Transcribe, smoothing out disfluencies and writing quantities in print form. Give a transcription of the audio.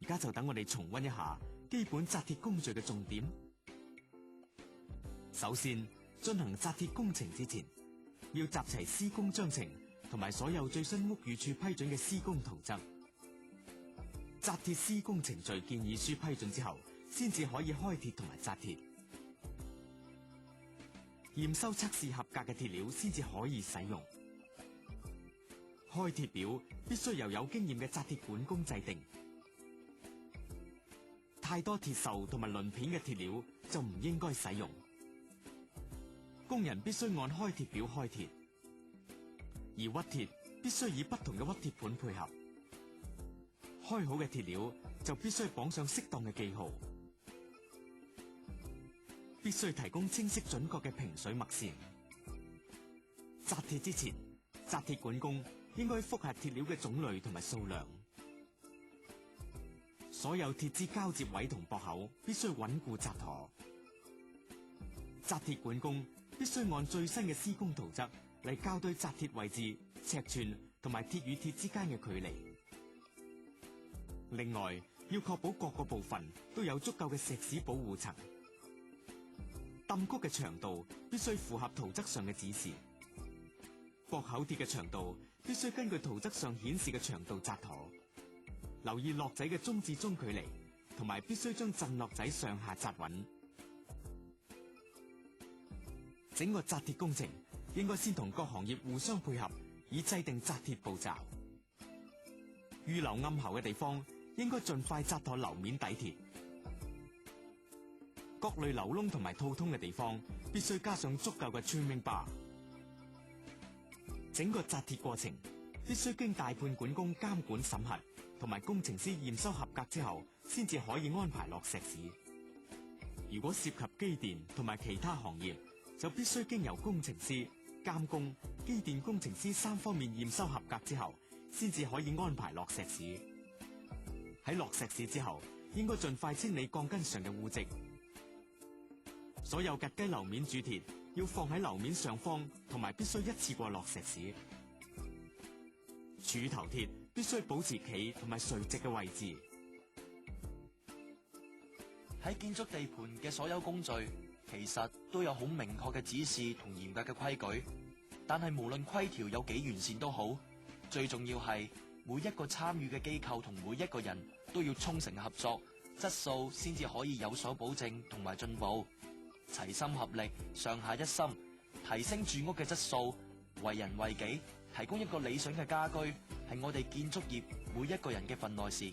家就等我哋重溫一下基本紮鐵工序嘅重點。首先，進行紮鐵工程之前，要集齊施工章程同埋所有最新屋宇署批准嘅施工圖則。紮鐵施工程序建議書批准之後，先至可以開鐵同埋紮鐵。驗收測試合格嘅鐵料先至可以使用。開鐵表必須由有經驗嘅紮鐵管工制定。太多鐵鏽同埋鱗片嘅鐵料就唔應該使用。工人必須按開鐵表開鐵，而屈鐵必須以不同嘅屈鐵盤配合。開好嘅鐵料就必須綁上適當嘅記號，必須提供清晰準確嘅平水墨線。紮鐵之前，紮鐵管工應該複核鐵料嘅種類同埋數量。所有鐵枝交接位同駁口必須穩固紮妥。紮鐵管工必須按最新嘅施工圖則嚟校對紮鐵位置、尺寸同埋鐵與鐵之間嘅距離。另外，要確保各個部分都有足夠嘅石屎保護層。揼谷嘅長度必須符合圖則上嘅指示。駁口鐵嘅長度必須根據圖則上顯示嘅長度紮妥。留意落仔嘅中至中距離，同埋必須將震落仔上下紮穩。整個紮鐵工程應該先同各行業互相配合，以制定紮鐵步驟。預留暗喉嘅地方，應該盡快紮妥樓面底鐵。各類流窿同埋套通嘅地方，必須加上足夠嘅 trimming bar。整個紮鐵過程必須經大判管工監管審核，同埋工程師驗收合格之後，先至可以安排落石屎。如果涉及機電同埋其他行業，就必須經由工程師、監工、機電工程師三方面驗收合格之後，先至可以安排落石屎。喺落石屎之後，應該盡快清理鋼筋上嘅污漬。所有趷雞樓面主鐵要放喺樓面上方，同埋必須一次過落石屎。柱頭鐵必須保持企同埋垂直嘅位置。喺建築地盤嘅所有工序，其實都有好明確嘅指示同嚴格嘅規矩。但係無論規條有幾完善都好，最重要係每一個參與嘅機構同每一個人都要衷誠合作，質素先至可以有所保證同埋進步。齊心合力，上下一心，提升住屋嘅質素，為人為己，提供一個理想嘅家居，係我哋建築業每一個人嘅份內事。